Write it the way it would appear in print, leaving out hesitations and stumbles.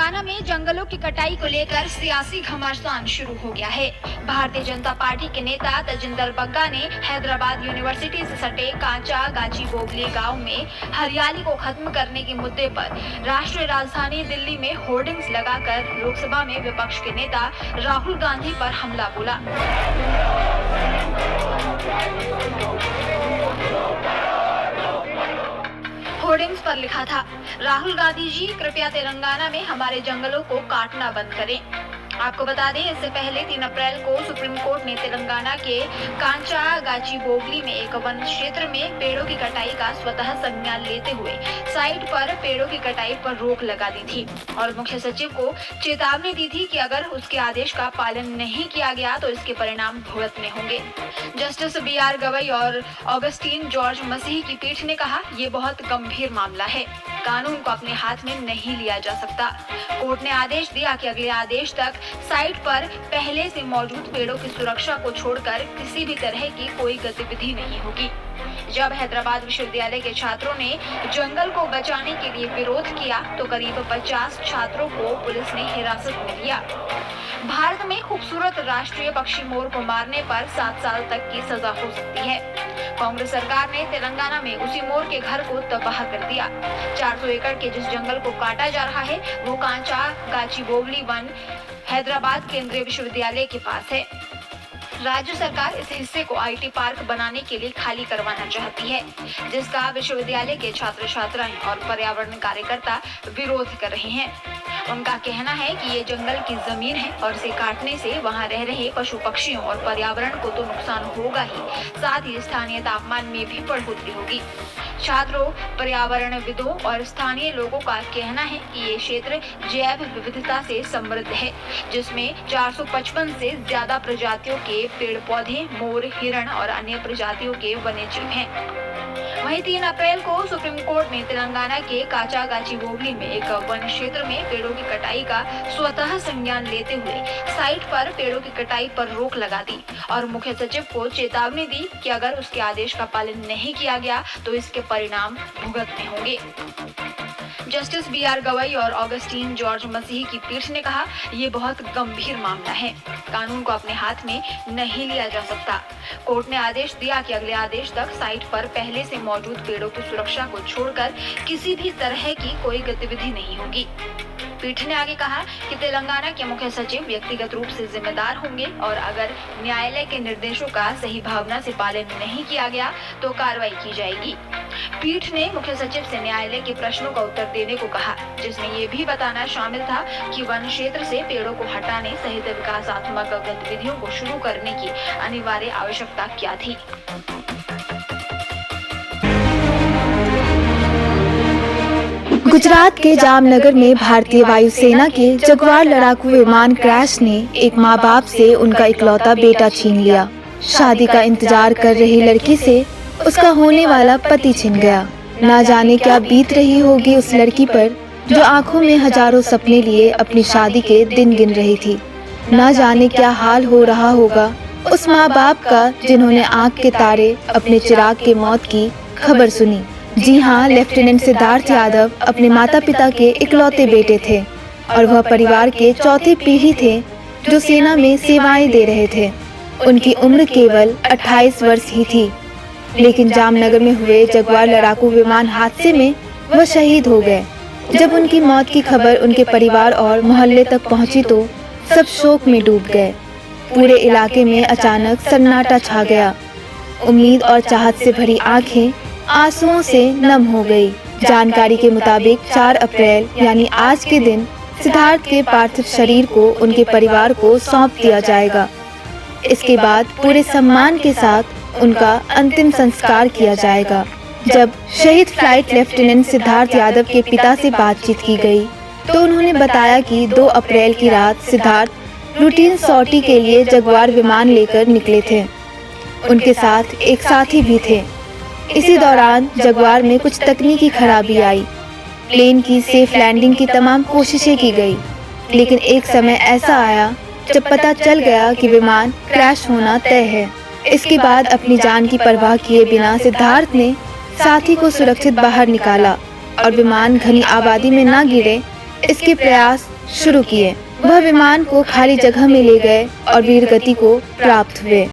तेलंगाना में जंगलों की कटाई को लेकर सियासी घमासान शुरू हो गया है। भारतीय जनता पार्टी के नेता तजिंदर बग्गा ने हैदराबाद यूनिवर्सिटी से सटे कांचा गाचीबोगली गांव में हरियाली को खत्म करने के मुद्दे पर राष्ट्रीय राजधानी दिल्ली में होर्डिंग्स लगाकर लोकसभा में विपक्ष के नेता राहुल गांधी पर हमला बोला। होर्डिंग्स पर लिखा था, राहुल गांधी जी कृपया तेलंगाना में हमारे जंगलों को काटना बंद करें। आपको बता दें, इससे पहले 3 अप्रैल को सुप्रीम कोर्ट ने तेलंगाना के कांचा गाचीबोगली में एक वन क्षेत्र में पेड़ों की कटाई का स्वतः संज्ञान लेते हुए साइट पर पेड़ों की कटाई पर रोक लगा दी थी और मुख्य सचिव को चेतावनी दी थी कि अगर उसके आदेश का पालन नहीं किया गया तो इसके परिणाम भुगतने होंगे। जस्टिस BR गवई और ऑगस्टीन जॉर्ज मसीह की पीठ ने कहा, ये बहुत गंभीर मामला है, कानून को अपने हाथ में नहीं लिया जा सकता। कोर्ट ने आदेश दिया कि अगले आदेश तक साइट पर पहले से मौजूद पेड़ों की सुरक्षा को छोड़कर किसी भी तरह की कोई गतिविधि नहीं होगी। जब हैदराबाद विश्वविद्यालय के छात्रों ने जंगल को बचाने के लिए विरोध किया तो करीब 50 छात्रों को पुलिस ने हिरासत में लिया। भारत में खूबसूरत राष्ट्रीय पक्षी मोर को मारने पर 7 साल तक की सजा हो सकती है। कांग्रेस सरकार ने तेलंगाना में उसी मोर के घर को तबाह कर दिया। 400 एकड़ के जिस जंगल को काटा जा रहा है वो कांचा गाचीबोगली वन हैदराबाद केंद्रीय विश्वविद्यालय के पास है। राज्य सरकार इस हिस्से को IT पार्क बनाने के लिए खाली करवाना चाहती है, जिसका विश्वविद्यालय के छात्र छात्राएं और पर्यावरण कार्यकर्ता विरोध कर रहे हैं। उनका कहना है कि ये जंगल की जमीन है और इसे काटने से वहां रह रहे पशु पक्षियों और पर्यावरण को तो नुकसान होगा ही, साथ ही स्थानीय तापमान में भी बढ़ोतरी होगी। छात्रों, पर्यावरणविदों और स्थानीय लोगों का कहना है कि ये क्षेत्र जैव विविधता से समृद्ध है, जिसमें 455 से ज्यादा प्रजातियों के पेड़ पौधे, मोर, हिरण और अन्य प्रजातियों के वन्यजीव हैं। वहीं 3 अप्रैल को सुप्रीम कोर्ट ने तेलंगाना के कांचा गाचीबोगली में एक वन क्षेत्र में पेड़ों की कटाई का स्वतः संज्ञान लेते हुए साइट पर पेड़ों की कटाई पर रोक लगा दी और मुख्य सचिव को चेतावनी दी कि अगर उसके आदेश का पालन नहीं किया गया तो इसके परिणाम भुगतने होंगे। जस्टिस BR गवई और ऑगस्टीन जॉर्ज मसीह की पीठ ने कहा, ये बहुत गंभीर मामला है, कानून को अपने हाथ में नहीं लिया जा सकता। कोर्ट ने आदेश दिया कि अगले आदेश तक साइट पर पहले से मौजूद पेड़ों की सुरक्षा को छोड़कर किसी भी तरह की कोई गतिविधि नहीं होगी। पीठ ने आगे कहा कि तेलंगाना के मुख्य सचिव व्यक्तिगत रूप से जिम्मेदार होंगे और अगर न्यायालय के निर्देशों का सही भावना से पालन नहीं किया गया तो कार्रवाई की जाएगी। पीठ ने मुख्य सचिव से न्यायालय के प्रश्नों का उत्तर देने को कहा, जिसमें ये भी बताना शामिल था कि वन क्षेत्र से पेड़ों को हटाने सहित विकासात्मक गतिविधियों को शुरू करने की अनिवार्य आवश्यकता क्या थी। गुजरात के जामनगर में भारतीय वायुसेना के जगुआर लड़ाकू विमान क्रैश ने एक माँ बाप से उनका इकलौता बेटा छीन लिया। शादी का इंतजार कर रही लड़की से उसका होने वाला पति छिन गया। ना जाने क्या बीत रही होगी उस लड़की पर जो आंखों में हजारों सपने लिए अपनी शादी के दिन गिन रही थी। ना जाने क्या हाल हो रहा होगा उस माँ बाप का जिन्होंने आँख के तारे अपने चिराग के मौत की खबर सुनी। जी हाँ, लेफ्टिनेंट सिद्धार्थ यादव अपने माता पिता के इकलौते बेटे थे और वह परिवार के चौथी पीढ़ी थे जो सेना में सेवाएं दे रहे थे। उनकी उम्र केवल 28 वर्ष ही थी, लेकिन जामनगर में हुए जगुआर लड़ाकू विमान हादसे में वह शहीद हो गए। जब उनकी मौत की खबर उनके परिवार और मोहल्ले तक पहुंची तो सब शोक में डूब गए। पूरे इलाके में अचानक सन्नाटा छा गया। उम्मीद और चाहत से भरी आंखें आंसुओं से नम हो गई। जानकारी के मुताबिक 4 अप्रैल यानी आज के दिन सिद्धार्थ के पार्थिव शरीर को उनके परिवार को सौंप दिया जाएगा। इसके बाद पूरे सम्मान के साथ उनका अंतिम संस्कार किया जाएगा। जब शहीद फ्लाइट लेफ्टिनेंट सिद्धार्थ यादव के पिता से बातचीत की गई तो उन्होंने बताया कि 2 अप्रैल की रात सिद्धार्थ रूटीन सॉर्टी के लिए जगुआर विमान लेकर निकले थे। उनके साथ एक साथी भी थे। इसी दौरान जगुआर में कुछ तकनीकी खराबी आई। प्लेन की सेफ लैंडिंग की तमाम कोशिशें की गई, लेकिन एक समय ऐसा आया जब पता चल गया कि विमान क्रैश होना तय है। इसके बाद अपनी जान की परवाह किए बिना सिद्धार्थ ने साथी को सुरक्षित बाहर निकाला और विमान घनी आबादी में ना गिरे इसके प्रयास शुरू किए। वह विमान को खाली जगह में ले गए और वीर गति को प्राप्त हुए।